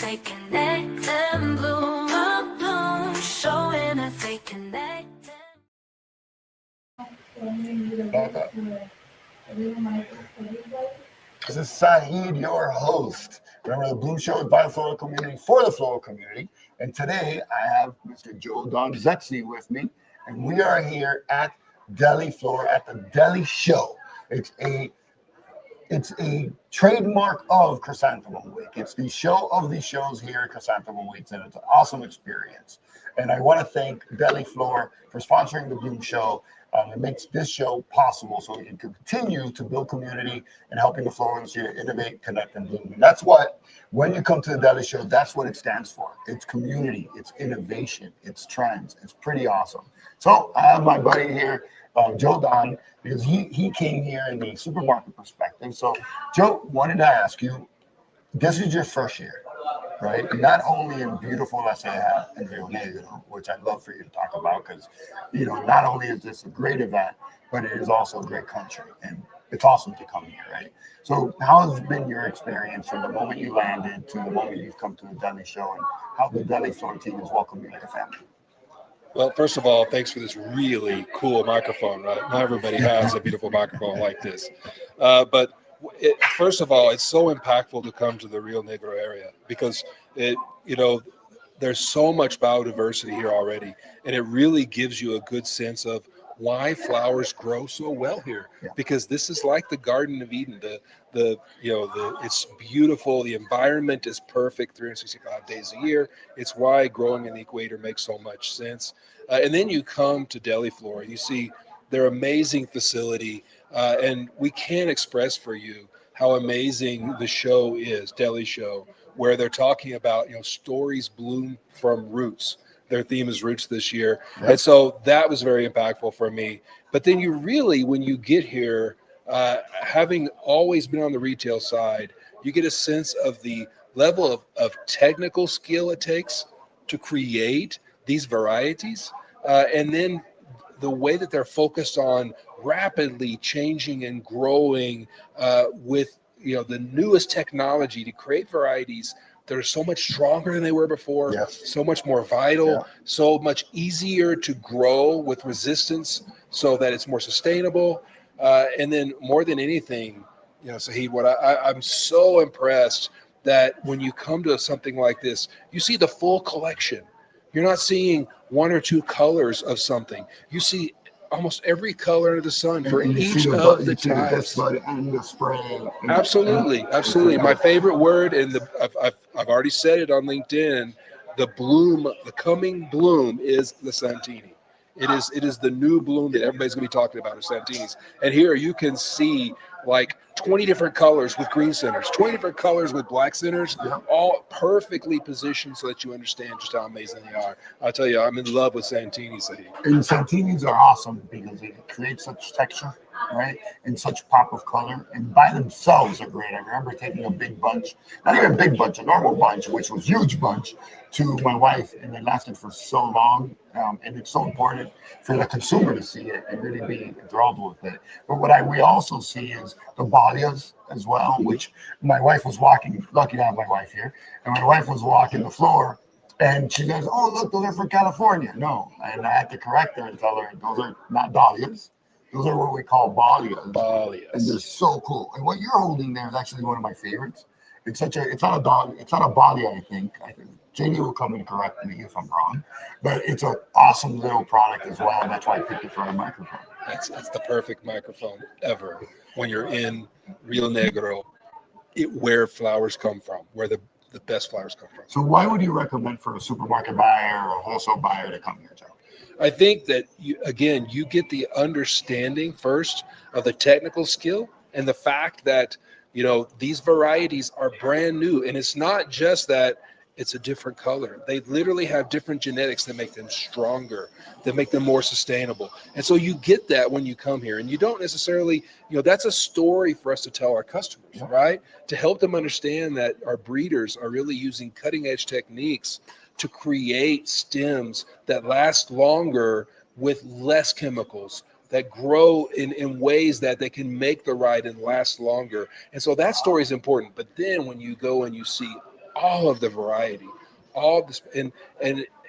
they connect and bloom, oh, bloom, showing if they connect. This is Sahid, your host. Remember, the Bloom Show is by the floral community for the floral community. And today I have Mr. Joe Don Zetzsche with me, and we are here at Deliflor at the Delishow. It's a trademark of Chrysanthemum Week. It's the show of the shows here at Chrysanthemum Weeks, and it's an awesome experience. And I want to thank Deliflor for sponsoring the Bloom Show. It makes this show possible so we can continue to build community and helping the floral industry to innovate, connect, and bloom. And that's what, when you come to the Deli Show, that's what it stands for. It's community, it's innovation, it's trends. It's pretty awesome. So I have my buddy here, Joe Don, because he came here in the supermarket perspective. So Joe, wanted to ask you, this is your first year, right? And not only in beautiful SAF and Rio Negro, which I'd love for you to talk about, because, you know, not only is this a great event, but it is also a great country. And it's awesome to come here, right? So how has been your experience from the moment you landed to the moment you've come to the Deli Show, and how the Deliflor team has welcomed you like a family? Well, first of all, thanks for this really cool microphone, right? Not everybody has a beautiful microphone like this. First of all, it's so impactful to come to the Rio Negro area because there's so much biodiversity here already, and it really gives you a good sense of why flowers grow so well here. Yeah. Because this is like the Garden of Eden. It's beautiful. The environment is perfect 365 days a year. It's why growing in the equator makes so much sense. And then you come to Deliflor and you see their amazing facility, and we can't express for you how amazing the show is, Delishow, where they're talking about, stories bloom from roots. Their theme is roots this year. Yep. And so that was very impactful for me. But then you really, when you get here, having always been on the retail side, you get a sense of the level of technical skill it takes to create these varieties. And then the way that they're focused on rapidly changing and growing with the newest technology to create varieties that are so much stronger than they were before, Yes. so much more vital, Yeah. so much easier to grow with resistance so that it's more sustainable. And then more than anything, Sahid, what I'm so impressed that when you come to something like this, you see the full collection. You're not seeing one or two colors of something. You see almost every color under the sun for And you each see of the you see types. bud and the spray. Absolutely. My favorite word, and I've already said it on LinkedIn, the coming bloom is the Santini. It is the new bloom that everybody's going to be talking about, is Santinis. And here you can see like 20 different colors with green centers, 20 different colors with black centers, all perfectly positioned so that you understand just how amazing they are. I'll tell you, I'm in love with Santinis. And Santinis are awesome because they create such texture, right? And such pop of color. And by themselves are great. I remember taking a big bunch, not even a big bunch, a normal bunch, which was a huge bunch, to my wife, and it lasted for so long. And it's so important for the consumer to see it and really be enthralled with it. But we also see is the Balias as well, which my wife was walking, lucky to have my wife here, and my wife was walking the floor, and she goes, "Oh, look, those are from California." No, and I had to correct her and tell her those are not dahlias. Those are what we call Balias. And they're so cool. And what you're holding there is actually one of my favorites. It's not a dog, it's not a Balia, I think. JD will come and correct me if I'm wrong. But it's an awesome little product as well. And that's why I picked it for a microphone. It's the perfect microphone ever when you're in Rio Negro, where flowers come from, where the best flowers come from. So why would you recommend for a supermarket buyer or a wholesale buyer to come here, Joe? I think that, you get the understanding first of the technical skill and the fact that, these varieties are brand new. And it's not just that it's a different color. They literally have different genetics that make them stronger, that make them more sustainable. And so you get that when you come here. And you don't necessarily, that's a story for us to tell our customers, right? To help them understand that our breeders are really using cutting edge techniques to create stems that last longer with less chemicals, that grow in ways that they can make the ride and last longer. And so that story is important. But then when you go and you see all of the variety, all this, and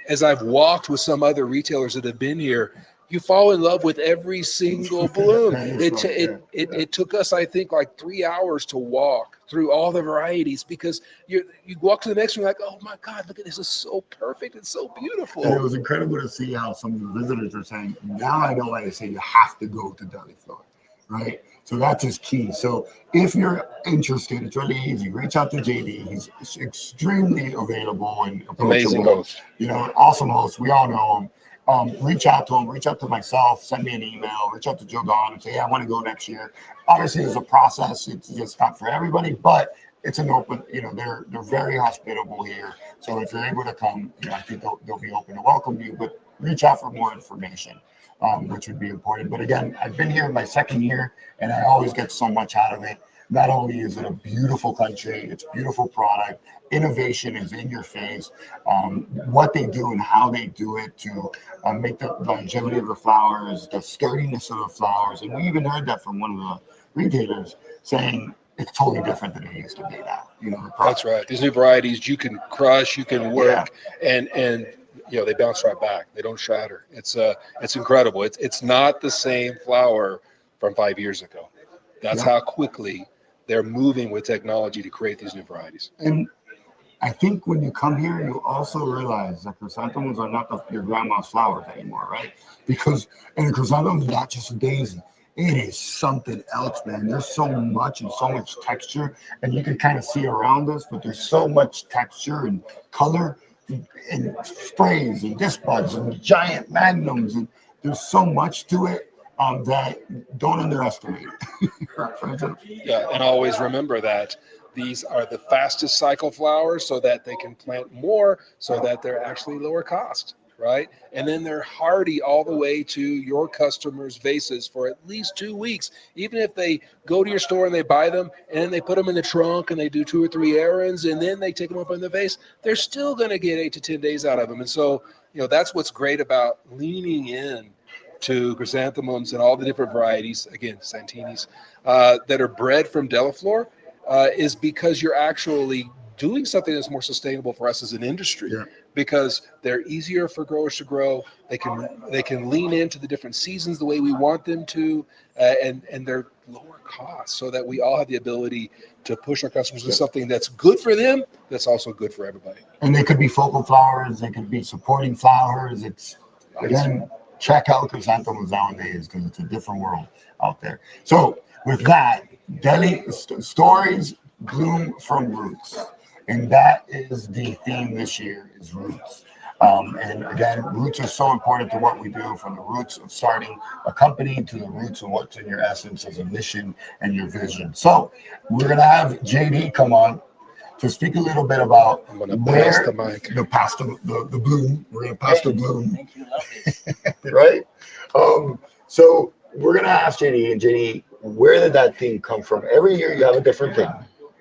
as I've walked with some other retailers that have been here, you fall in love with every single bloom. It took us, I think, like 3 hours to walk through all the varieties, because you walk to the next one, like, oh my God, look at this, is so perfect, it's so beautiful. And it was incredible to see how some of the visitors are saying, now I know why they say you have to go to Deliflor, right? So that's his key. So if you're interested, it's really easy. Reach out to JD. He's extremely available and approachable. Amazing host. You know, an awesome host. We all know him. Reach out to him, reach out to myself, send me an email, reach out to Joe Don and say, hey, I want to go next year. Obviously, there's a process. It's just not for everybody, but it's an open, you know, they're very hospitable here. So if you're able to come, you know, I think they'll be open to welcome you, but reach out for more information, which would be important. But again, I've been here my second year, and I always get so much out of it. Not only is it a beautiful country, it's a beautiful product, innovation is in your face. What they do and how they do it to make the longevity of the flowers, the sturdiness of the flowers. And we even heard that from one of the retailers saying it's totally different than it used to be now. You know, that's right. These new varieties, you can crush, you can work, and you know, they bounce right back. They don't shatter. It's incredible. It's not the same flower from 5 years ago. That's how quickly they're moving with technology to create these new varieties. And I think when you come here, you also realize that chrysanthemums are not your grandma's flowers anymore, right? Because, and the chrysanthemum is not just a daisy. It is something else, man. There's so much and so much texture, and you can kind of see around us, but there's so much texture and color and sprays and disc buds and giant magnums, and there's so much to it that don't underestimate it. Yeah, and always remember that these are the fastest cycle flowers, so that they can plant more, so that they're actually lower cost, right? And then they're hardy all the way to your customers' vases for at least 2 weeks. Even if they go to your store and they buy them, and then they put them in the trunk and they do 2 or 3 errands, and then they take them up in the vase, they're still going to get 8 to 10 days out of them. And so, you know, that's what's great about leaning in to chrysanthemums and all the different varieties, again, Santinis, that are bred from Deliflor, is because you're actually doing something that's more sustainable for us as an industry, because they're easier for growers to grow. They can lean into the different seasons the way we want them to, and they're lower cost, so that we all have the ability to push our customers to something that's good for them, that's also good for everybody. And they could be focal flowers, they could be supporting flowers. It's, again, check out chrysanthemums nowadays, because it's a different world out there. So with that, stories bloom from roots, and that is the theme this year, is roots. And again, roots are so important to what we do, from the roots of starting a company to the roots of what's in your essence as a mission and your vision. So we're gonna have JD come on to speak a little bit about where the bloom. We're gonna pass the bloom. Thank you, love it. Right? So we're gonna ask JD, and JD, where did that theme come from? Every year you have a different thing,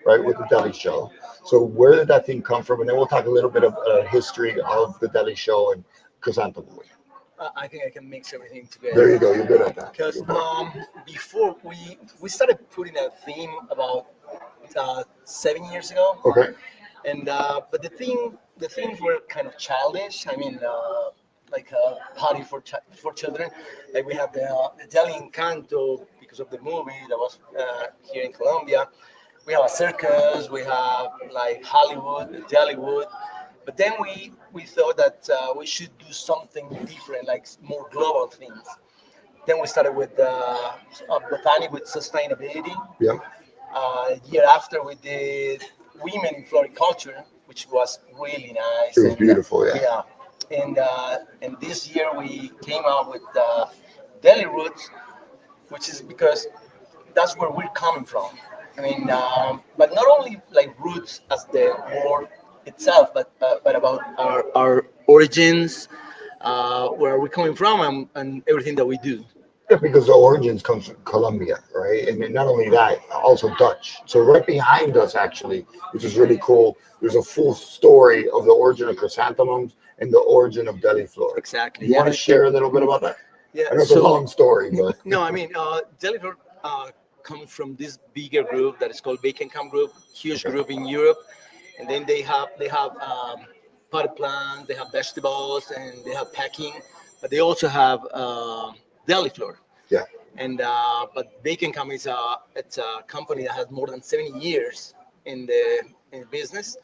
right, with the Delishow. So where did that theme come from? And then we'll talk a little bit of history of the Delishow and chrysanthemum week. I think I can mix everything together. There you go. You're good at that. Because before we started putting a theme about 7 years ago. Okay. And but the themes were kind of childish. I mean, like a party for children. Like we have the Deli Encanto, because of the movie that was here in Colombia. We have a circus. We have like Hollywood, Dellywood. But then we thought that we should do something different, like more global things. Then we started with botanic with sustainability. Yeah. Year after, we did women in floriculture, which was really nice. It was beautiful, yeah. And this year we came out with DeliRoots, which is because that's where we're coming from. I mean, but not only like roots as the word itself, but about our origins, where we're coming from, and everything that we do. Yeah, because the origins comes from Colombia, right? And then not only that, also Dutch. So right behind us, actually, which is really cool, there's a full story of the origin of chrysanthemums and the origin of Deliflor. Exactly. You want to share a little bit about that? Yeah. I know it's a long story, but No, I mean, Deliflor comes from this bigger group that is called Bacon Camp Group, huge group in Europe. and then they have potted plants, they have vegetables, and they have packing, but they also have Deliflor. Yeah. And but Bacon Company is a company that has more than 70 years in the business.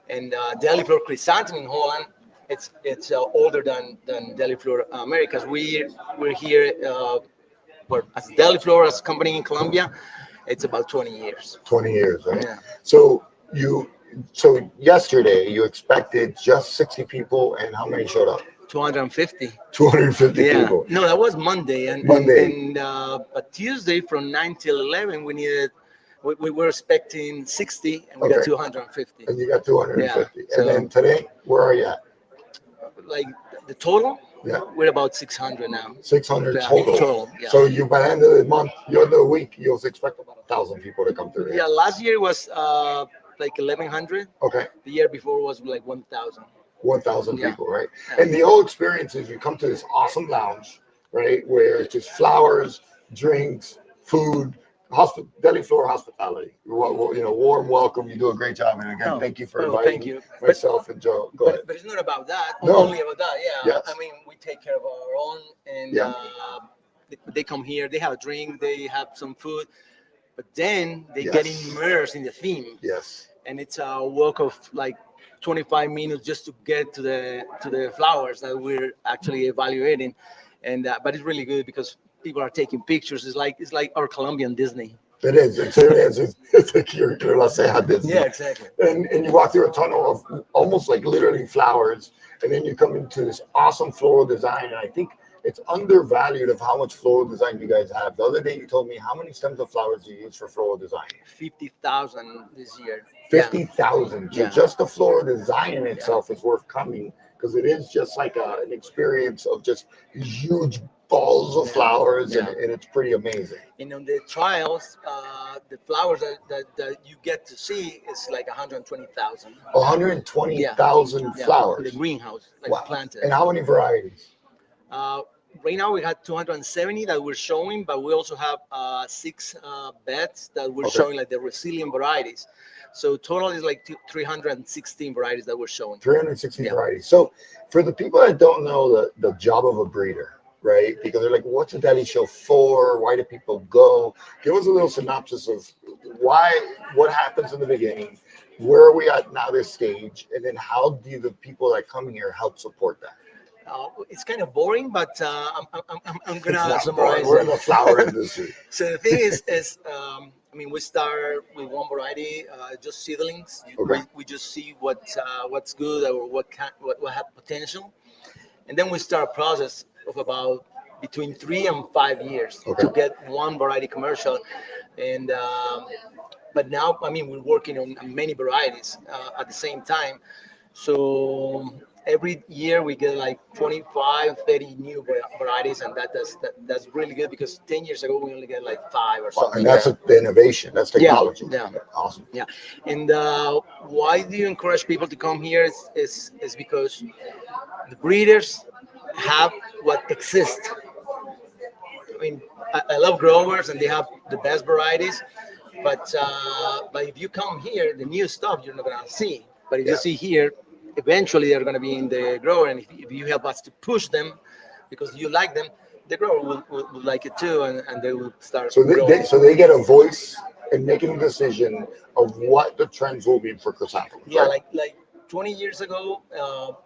And Deliflor Chrysanthemum in Holland, it's older than Deliflor Americas. We're here as Deliflor as a company in Colombia. It's about 20 years. 20 years, right? Yeah. So yesterday you expected just 60 people, and how many showed up? 250. 250 Yeah. people. No, that was Monday, and Monday. but Tuesday from 9 till 11 we were expecting 60, and we got Okay. 250. And you got 250. Yeah, And then today, where are you at? Like the total, Yeah. we're about 600 now. 600 Yeah, total. yeah. So you, by the end of the month, the week, you'll expect about 1,000 people to come through. Yeah, last year was like 1,100. Okay. The year before was like 1,000. 1,000 Yeah. people, right? Yeah. And the whole experience is you come to this awesome lounge, right, where it's just flowers, drinks, food, Deliflor hospitality. Warm welcome. You do a great job, and again, thank you for inviting thank you. myself and Joe. Go ahead. But it's not about that. No. Only about that. Yeah. Yes. I mean, we take care of our own, and Yeah. they come here. They have a drink. They have some food, but then they Yes. get immersed in the theme, Yes. and it's a walk of like 25 minutes just to get to the flowers that we're actually evaluating, and but it's really good because people are taking pictures. It's like our Colombian Disney. It is. It is. It's like your let's say how this. Yeah, exactly. And you walk through a tunnel of almost like literally flowers, and then you come into this awesome floral design. And I think it's undervalued of how much floral design you guys have. The other day you told me how many stems of flowers you use for floral design. 50,000 this year. 50,000. So Yeah. just the floral design in itself is worth coming because it is just like an experience of just huge balls of flowers, Yeah. and it's pretty amazing. And on the trials, the flowers that you get to see is like 120,000. 120,000 Yeah, flowers. in the greenhouse, like Wow. planted. And how many varieties? Right now we had 270 that we're showing, but we also have 6 beds that we're Okay. showing, like the resilient varieties. So total is like 316 varieties that we're showing. 360 Yeah. varieties. So for the people that don't know the job of a breeder, right? Because they're like, what's a Delishow for? Why do people go? Give us a little synopsis of what happens in the beginning, where are we at now this stage, and then how do the people that come here help support that? It's kind of boring, but I'm gonna It's not summarize. boring. We're in the flower industry. So the thing is I mean, we start with one variety, just seedlings. Okay. We just see what's good or what have potential, and then we start a process of about between 3 and 5 years Okay. to get one variety commercial, and but now I mean we're working on many varieties at the same time, so every year we get like 25 30 new varieties, and that's really good because 10 years ago we only get like 5 or Well, something. and that's the innovation. That's technology. Yeah. Awesome. Yeah, and why do you encourage people to come here is because the breeders have what exists. I mean, I love growers and they have the best varieties, but if you come here, the new stuff you're not gonna see. But if Yeah. you see here, eventually they're gonna be in the grower, and if you help us to push them because you like them, the grower will like it too, and they will start. So growing. they get a voice in making a decision of what the trends will be for chrysanthemums. Yeah, right? like 20 years ago,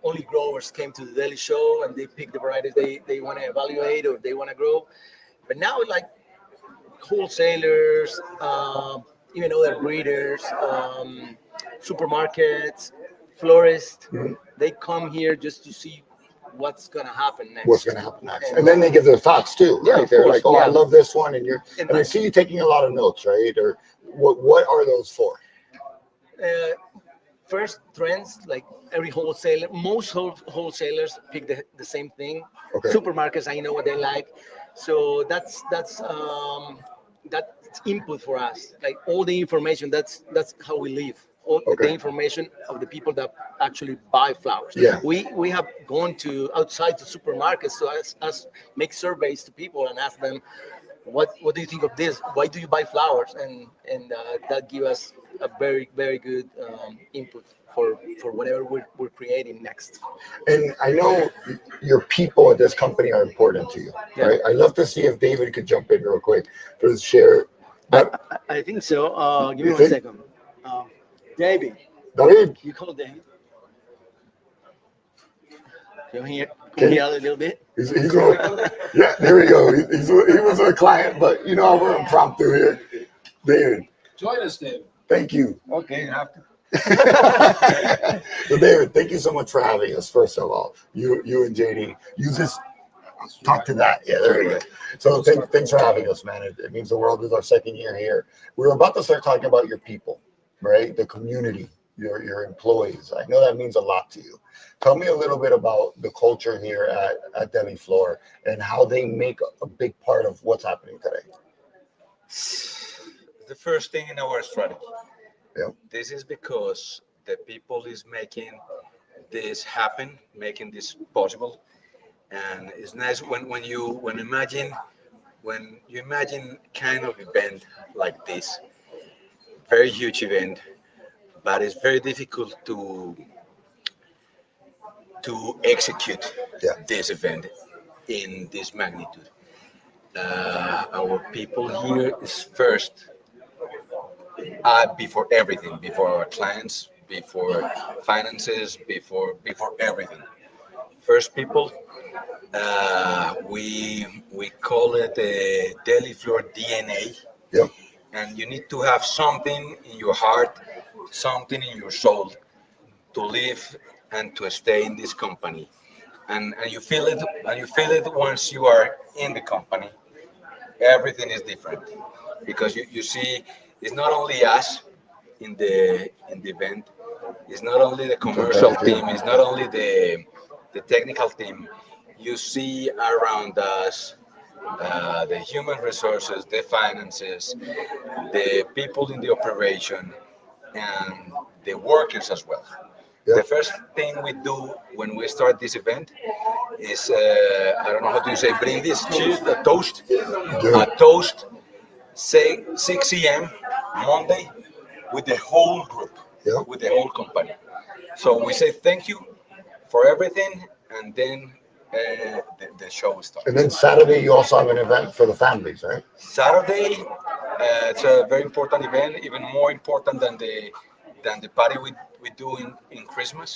only growers came to the Delishow and they pick the varieties they want to evaluate or they want to grow. But now, like wholesalers, even other breeders, supermarkets, florists, Mhm. they come here just to see what's gonna happen next. What's going to happen next, and then they give their thoughts too, Yeah, right? of They're course, like, "Oh, I yeah. love this one," and I And see you taking a lot of notes, right? Or what are those for? uh, first trends, like every wholesaler, most wholesalers pick the same thing. Okay. Supermarkets, I know what they like, so that's input for us. Like all the information, that's how we live. All the Okay. information of the people that actually buy flowers. Yeah. We have gone to outside the supermarkets to us make surveys to people and ask them what do you think of this? Why do you buy flowers? And that give us a very good input for whatever we're creating next. And I know your people at this company are important to you, Yeah. right? I'd love to see if David could jump in real quick for his share. But I think so. Give me you one think, second. David, David, you call David. Can you can hear a little bit? he's yeah, there we go. He was a client, but you know we're impromptu here. David, Join us, David. thank you. Okay, you have to. So David, thank you so much for having us. First of all, you and JD, use this. Talk to that. Yeah, there we go. So thanks for having us, man. It means the world. Is our second year here. We're about to start talking about your people, right? The community, your employees. I know that means a lot to you. Tell me a little bit about the culture here at Deliflor and how they make a big part of what's happening today. The first thing in our strategy. Yeah. This is because the people is making this happen, making this possible, and it's nice when you imagine kind of event like this, very huge event, but it's very difficult to execute Yeah. this event in this magnitude. Our people here is first before everything, before our clients, before finances, before everything. First, people. We call it the Deliflor DNA, Yep. and you need to have something in your heart, something in your soul to live and to stay in this company. And you feel it once you are in the company. Everything is different because you see it's not only us in the event. It's not only the commercial team. It's not only the technical team. You see around us the human resources, the finances, the people in the operation, and the workers as well. Yeah. The first thing we do when we start this event is I don't know how to say brindis, cheers, a toast, Good. say 6 a.m. Monday with the whole group, Yeah. with the whole company. So we say thank you for everything, and then the show starts. And then Saturday, you also have an event for the families, right? Saturday, it's a very important event, even more important than the party we do in Christmas.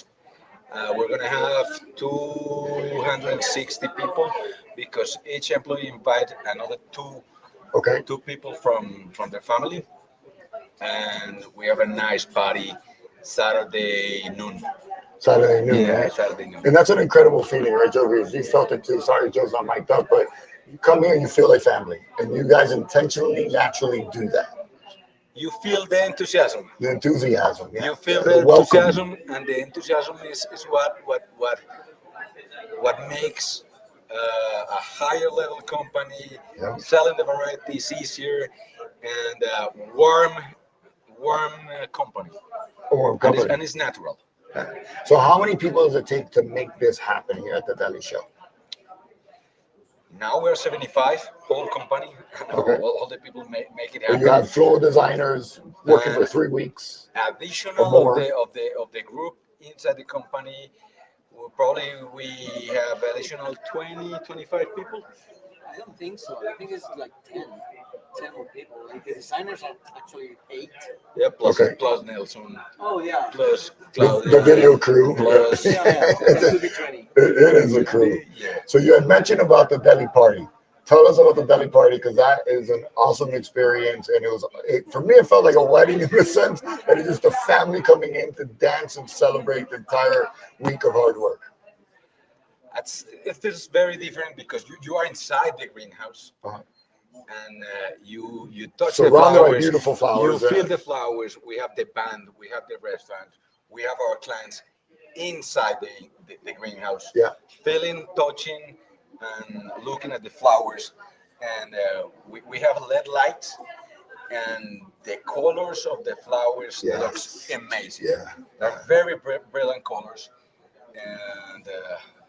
We're gonna have 260 people because each employee invite another Okay. two people from their family, and we have a nice party Saturday noon. Saturday noon, Yeah, right? Saturday noon. And that's an incredible feeling, right, Joe? Because you felt it too. Sorry, Joe's not mic'd up, but you come here, you feel like family, and you guys intentionally, naturally do that. You feel the enthusiasm. The enthusiasm, yeah. You feel Yeah, the welcome. enthusiasm, and the enthusiasm is what makes a higher level company Yeah. selling the varieties easier and warm company, Or and company. it's natural. So, how many people does it take to make this happen here at the Deli Show? Now we're 75 whole company. Okay. All the people make it And you happen. have floral designers working for And 3 weeks or additional more. of the group inside the company, probably we have additional 20 25 people. I don't think so. I think it's like 10 more people. Like the designers are actually 8. Yeah, Okay. plus Nelson, Oh yeah. plus The Claudia, video crew. plus Yeah, yeah. It could be 20. It is a crew. yeah. So you had mentioned about the deli party. Tell us about the deli party because that is an awesome experience, and for me it felt like a wedding in the sense that it's just a family coming in to dance and celebrate the entire week of hard work. It feels very different because you are inside the greenhouse Uh-huh. and you touch the Surrounded by flowers, beautiful you flowers. feel the flowers. We have the band, we have the restaurant, we have our clients inside the greenhouse, Yeah. feeling, touching, and looking at the flowers. And we have LED lights, and the colors of the flowers Yes. looks amazing. Yeah. They're very brilliant colors, and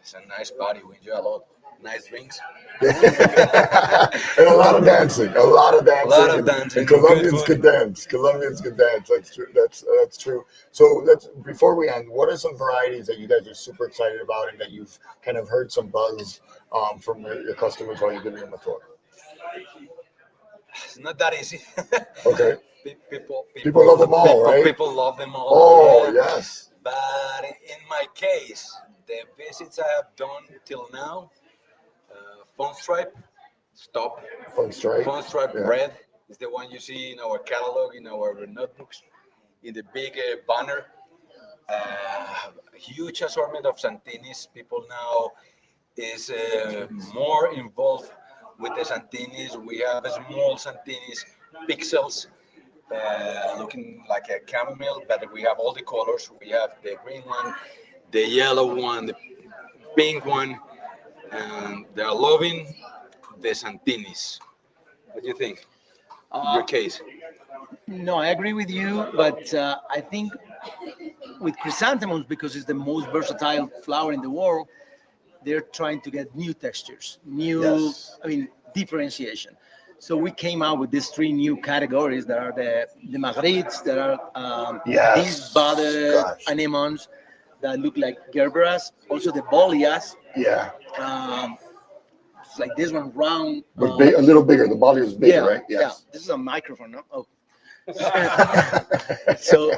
it's a nice party. We enjoy a lot. nice drinks, And a lot of dancing, a lot of dancing. a lot of And dancing, good Colombians food. could dance. Colombians could dance. That's true. That's true. So let's before we end, what are some varieties that you guys are super excited about and that you've kind of heard some buzz from your customers while you're giving them a tour? It's not that easy. Okay. People Love them all, right? people love them all. Oh Yeah. yes. But in my case, the visits I have done till now, Fun Stripe, stop. Fun strike. Fun Stripe Yeah. Red is the one you see in our catalog, in our notebooks, in the big banner. Huge assortment of Santinis. People now is more involved with the Santinis. We have small Santinis, pixels, looking like a chamomile, but we have all the colors. We have the green one, the yellow one, the pink one, and they're loving the Santinis. What do you think? In your case, No, I agree with you, but I think with chrysanthemums, because it's the most versatile flower in the world, they're trying to get new textures, Yes. differentiation. So we came out with these three new categories that are the margarites, that are these Yes. budded Gosh. anemones that look like gerberas, also the bolias, Yeah. um, it's like this one round. But big, a little bigger. The body is bigger, right? Yeah. Yes. This is a microphone, no? Oh. So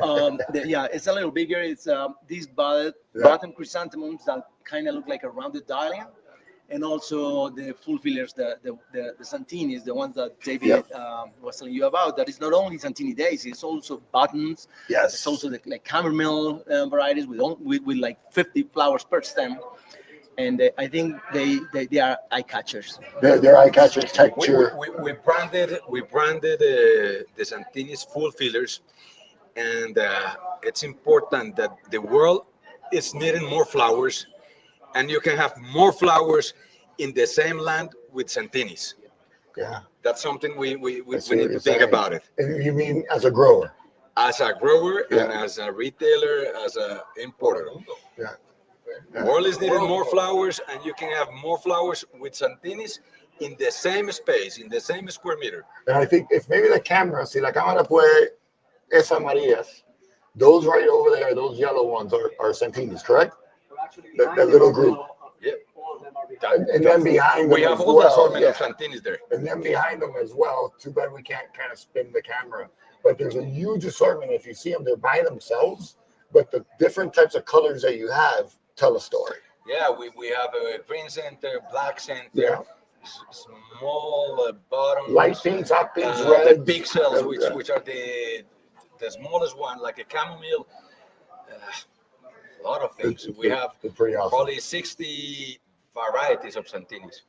it's a little bigger. It's these Yeah. bottom chrysanthemums that kind of look like a rounded dahlia, and also the full fillers, the Santinis, the ones that David Yep. was telling you about. That is not only Santini daisy, it's also buttons. Yes. It's also the like chamomile varieties with like 50 flowers per stem, and I think they are eye catchers. Their eye catcher we, texture. we branded the Santinis full fillers, and it's important that the world is needing more flowers, and you can have more flowers in the same land with Santinis. Yeah. That's something we I see need what to you're think saying. about it. And you mean as a grower? As a grower Yeah. and as a retailer, as an importer. Yeah. The world is needing more flowers, and you can have more flowers with Santinis in the same space, in the same square meter. And I think if maybe the camera, see, la cámara puede, esas amarillas, those right over there, those yellow ones are Santinis, correct? That little group. Yeah. And then behind them We have as all the well, assortment yeah. of Santinis there. And then behind them as well, too bad we can't kind of spin the camera, but there's a huge assortment. If you see them, they're by themselves, but the different types of colors that you have tell a story. Yeah, we have a green center, black center, Yeah. small bottoms, Light pinks, hot pinks, the reds. pixels, which Yeah. which are the smallest one, like a chamomile. A lot of things. We have They're pretty awesome. probably 60 varieties of Santinis.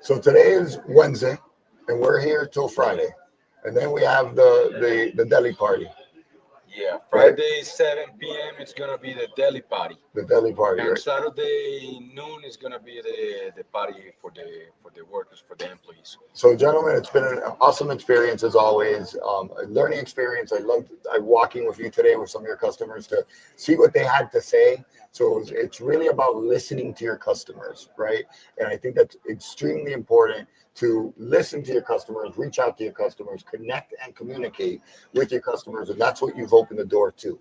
So today is Wednesday, and we're here till Friday, and then we have the deli party. Yeah, Friday 7 p.m. it's gonna be the deli party, The deli party, and right? Saturday noon is gonna be the party for the workers, for the employees. So, gentlemen, it's been an awesome experience as always. A learning experience. I loved walking with you today with some of your customers to see what they had to say. So it's really about listening to your customers, right? And I think that's extremely important to listen to your customers, reach out to your customers, connect and communicate with your customers, and that's what you've opened the door to.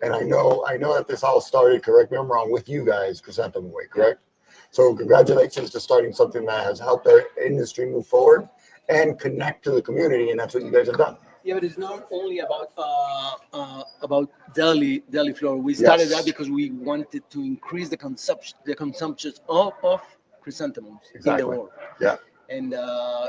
And I know that this all started, correct me if I'm wrong, with you guys, Chrysanthemum Way, correct? So congratulations to starting something that has helped our industry move forward and connect to the community, and that's what you guys have done. Yeah, but it's not only about Deliflor. We started Yes. that because we wanted to increase the consumption of chrysanthemums in Exactly. the world. Yeah. And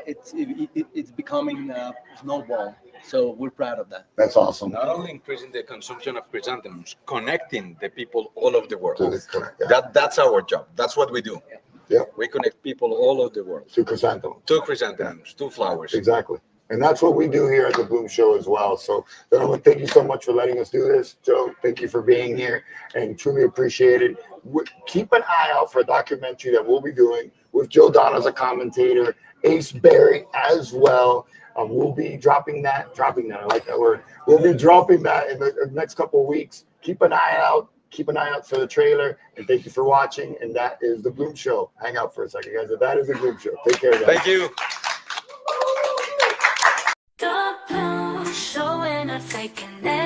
it's becoming a snowball. So we're proud of that. That's awesome. Not only increasing the consumption of chrysanthemums, connecting the people all over the world. Correct. Yeah. That's our job. That's what we do. Yeah. We connect people all over the world To chrysanthemum. to chrysanthemums, to flowers. Exactly. And that's what we do here at the Bloom Show as well. So, gentlemen, thank you so much for letting us do this. Joe, thank you for being here and truly appreciate it. Keep an eye out for a documentary that we'll be doing with Joe Don as a commentator, Ace Berry as well. We'll be dropping that. I like that word. We'll be dropping that in the next couple of weeks. Keep an eye out. keep an eye out for the trailer, and thank you for watching. And that is the Bloom Show. Hang out for a second, guys. That is the Bloom Show. Take care, guys. Thank you. The Bloom Show, and if they connect.